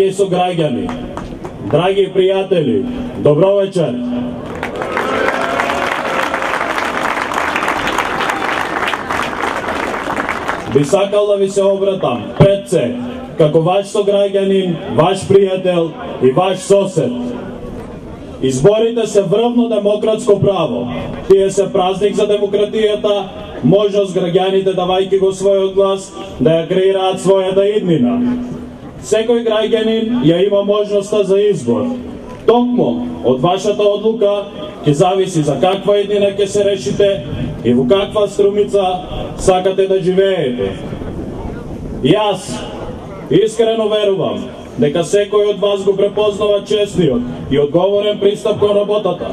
Драги сограѓани, драги пријатели, добро вечер. Би сакал да ви се обратам пред се, како ваш сограѓанин, ваш пријател и ваш сосед. Изборите се врвно демократско право. Тие се празник за демократијата, можност граѓаните давајќи го својот глас да ја креираат својата иднина. Секој граѓанин ја има можноста за избор. Токму од вашата одлука ќе зависи за каква иднина ќе се решите и во каква Струмица сакате да живеете. Јас искрено верувам дека секој од вас го препознава честниот и одговорен пристап кон работата.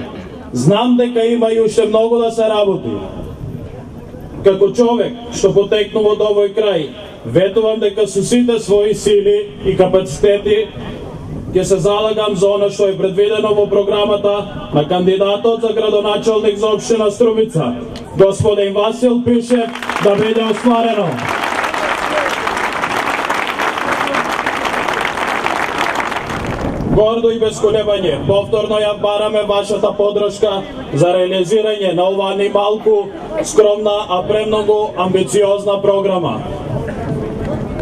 Знам дека има и уште многу да се работи. Како човек што потекнува од овој крај, ветувам дека со сите своји сили и капацитети ќе се залагам за она што е предвидено во програмата на кандидатот за градоначалник за општина Струмица, господин Васил Пишев, да биде остварено. Гордо и без колебање, повторно ја бараме вашата поддршка за реализирање на оваа ни малку скромна, а премногу амбициозна програма.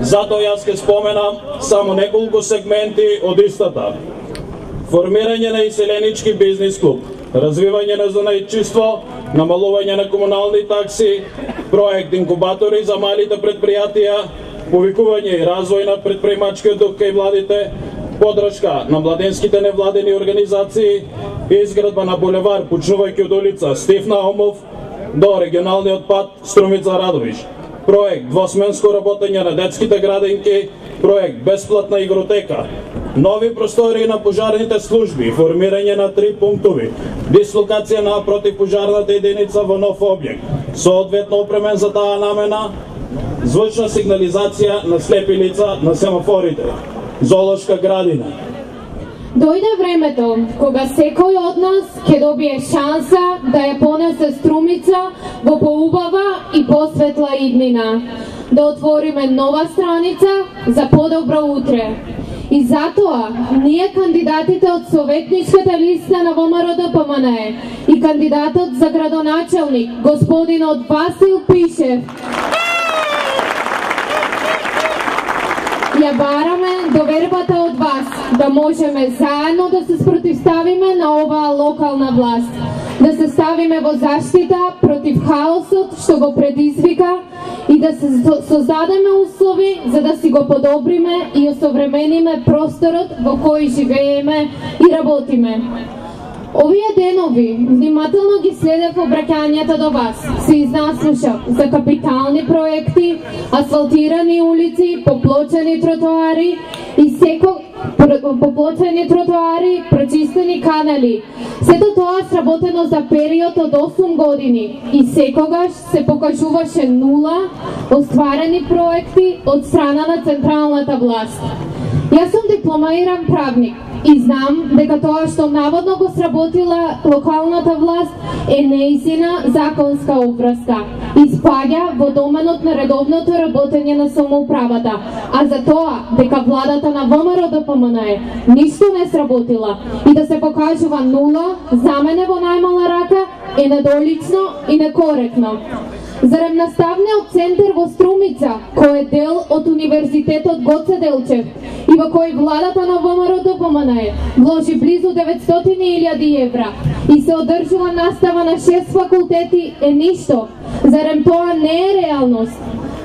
Затоа јас ќе споменам само неколку сегменти од истата. Формирање на иселенички бизнис клуб, развивање на занаидчиство, намалување на комунални такси, проект инкубатори за малите предпријатија, повикување и развој на предприемачкиот дух кај младите, поддршка на младенските невладени организации, изградба на булевар почнувајќи од улица Стив Наумов до регионалниот пат Струмица Радовиш, проект двосменско работење на детските градинки, проект бесплатна игротека, нови простори на пожарните служби, формирање на 3 пунктови, дислокација на противпожарната единица во нов објект, соодветно опремен за таа намена, звучна сигнализација на слепи лица на семафорите, зоолошка градина. Дојде времето кога секој од нас ќе добие шанса да ја понесе Струмица во поубава и посветла иднина, да отвориме нова страница за подобро утре. И затоа ние кандидатите од советничката листа на ВМРО-ДПМНЕ и кандидатот за градоначалник господинот Васил Пишев ја бараме довербата од вас да можеме заедно да се спротивставиме на оваа локална власт, да се ставиме во заштита против хаосот што го предизвика и да се создадеме услови за да си го подобриме и осовремениме просторот во кој живееме и работиме. Овие денови внимателно ги следев обраќањата до вас. Се изнаслушав за капитални проекти, асфалтирани улици, поплочени тротоари и поплочени тротоари, прочистени канали. Сето тоа сработено за период од 8 години и секогаш се покажуваше нула остварени проекти од страна на централната власт. Јас сум дипломиран правник и знам дека тоа што наводно го сработила локалната власт е неистина законска обврска и спаѓа во доменот на редовното работење на самоуправата, а за тоа дека владата на ВМРО-ДПМНЕ ништо не сработила и да се покажува нула, за мене во најмала рака е недолично и некоректно. Зарем наставниот центар во Струмица, кој е дел од Универзитетот Гоце Делчев и во кој владата на ВМРО-ДПМНЕ вложи близу 900.000 евра и се одржува настава на 6 факултети е ништо, зарем тоа не е реалност.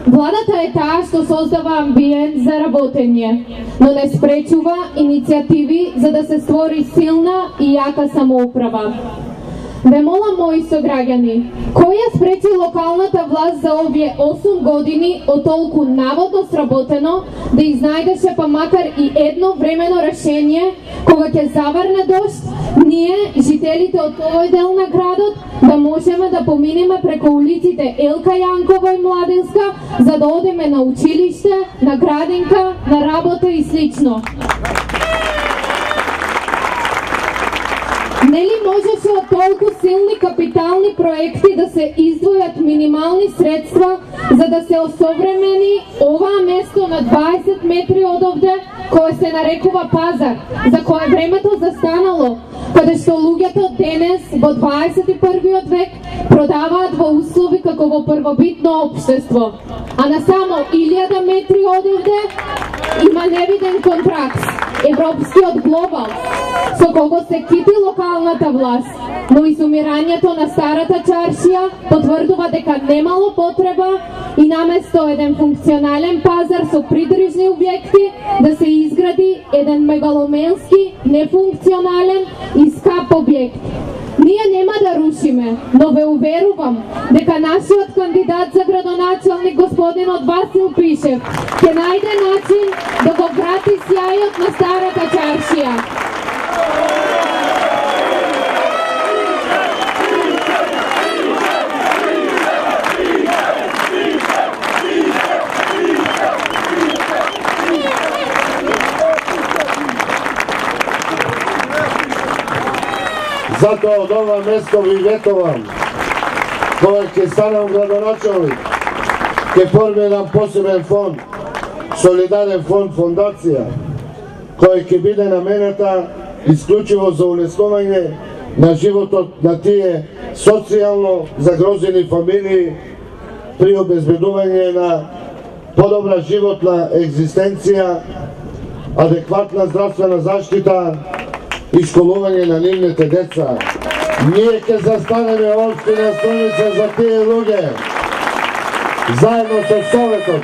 Владата е таа што создава амбиент за работење, но не спречува иницијативи за да се створи силна и јака самоуправа. Ве молам, мои сограѓани, кој ја спречи локалната власт за овие 8 години од толку наводно сработено да изнајдеше па макар и едно времено решение кога ќе заврне дожд, ние, жителите од овој дел на градот, да можеме да поминеме преку улиците Елка Јанкова и Младинска за да одиме на училиште, на градинка, на работа и слично. Нели можеше од толку силни капитални проекти да се издвојат минимални средства за да се осовремени оваа место на 20 метри од овде, кое се нарекува пазар, за кое времето застанало, каде што луѓето денес во 21 век продаваат во услови како во првобитно општество. А на само 1000 метри од овде има невиден контракт, европскиот глобал, со кого се кити локалната власт, но изумирањето на старата чаршија потврдува дека немало потреба и наместо еден функционален пазар со придружни објекти да се изгради еден мегаломенски, нефункционален и скап објект. Ние нема да рушиме, но ве уверувам дека нашиот кандидат за градоначалник господинот Васил Пишев ќе најде начин да го врати сјајот на старата чаршија. Затоа од ова место ви ветувам, кога ќе станам градоначалник, ќе форми еден посебен фонд, солидарен фонд, фондација, кој ќе биде наменета исклучиво за улеснување на животот на тие социјално загрозени фамилии при обезбедување на подобра животна екзистенција, адекватна здравствена заштита и школување на нивните деца. Ние ќе застанеме општина Струница за тие луѓе, заедно со Советот.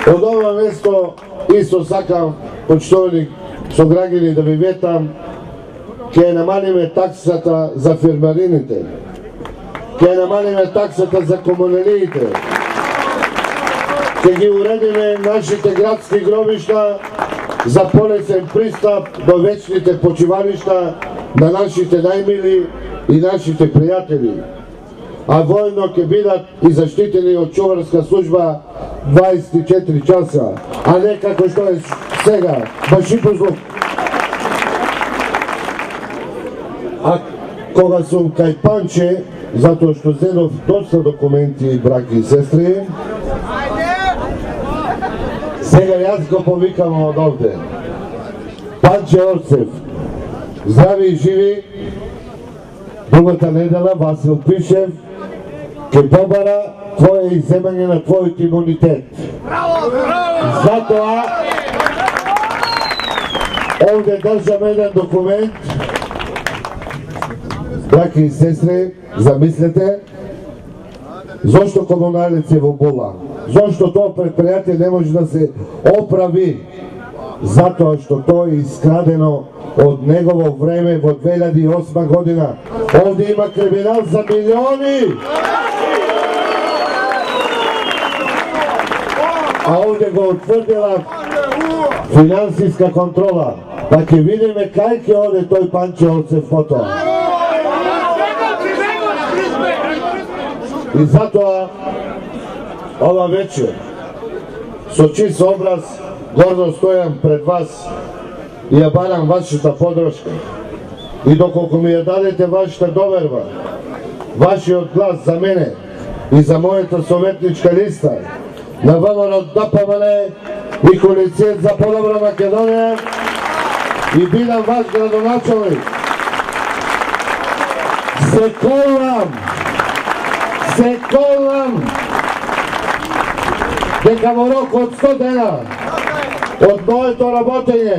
Од ова место исто сакам, почитувани сограѓани, да ви ветам, ќе намалиме таксата за фермарините, ќе намалиме таксата за комуналиите, ќе ги уредиме нашите градски гробишта за полесен пристап до вечните почивалишта на нашите најмили и нашите пријатели. А војно ќе бидат и заштитени од чуварска служба 24 часа, а не како што е сега, башипузлук. А кога сум кај Панче, затоа што зедов доста документи, браки и сестри, сега јас го повикам од овде. Панче Орцев, здрави и живи, другата недела Васил Пишев ќе побара твое изземање на твојот имунитет. Затоа овде држам еден документ. Браки и сестри, замислете зошто комуналец е во була. Зошто тоа предпријатие не може да се оправи? Затоа што тоа е искрадено од негово време во 2008 година. Овде има криминал за милиони! А овде го утврдила финансиска контрола. Па ќе видиме кај ќе оде тој Панче Орцев потоа. И затоа ова вечер со чист образ гордо стојам пред вас и ја барам вашата подршка. И доколку ми ја дадете вашата доверба, вашиот глас за мене и за мојата советничка листа на ВМРО ДПМН и Коалицијата за подобра Македонија и бидам ваш градоначалник, се колам дека во рок од 100 дена од моето работење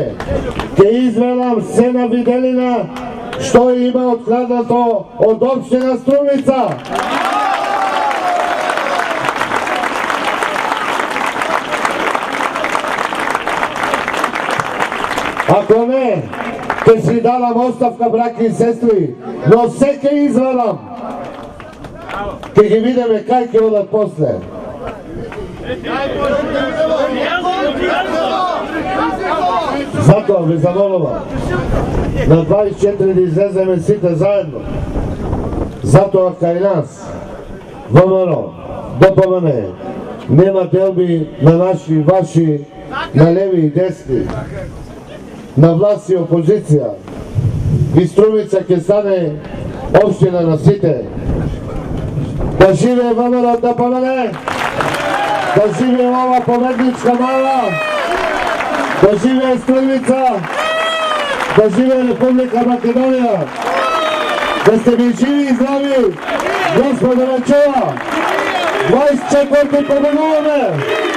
ќе изведам се на виделина што има откраднато од општина Струница. Ако не, ќе си дадам оставка, браки и сестри, но се ќе изведам. Ќе ги видиме кај ќе одат после. Затоа ви замолувам на 24 да излеземе сите заедно. Затоа кај нас, ВМРО, ДПМН, нема делби на наши и ваши, на леви и десни, на власт и опозиција. И Струмица ќе стане Община на сите. Да живее ВМРО да победе! Да живее ова победничка мала! Да живее Стрелица! Да живее Република Македонија! Да сте ми живи и здрави! Господа на чела! 24 победуваме!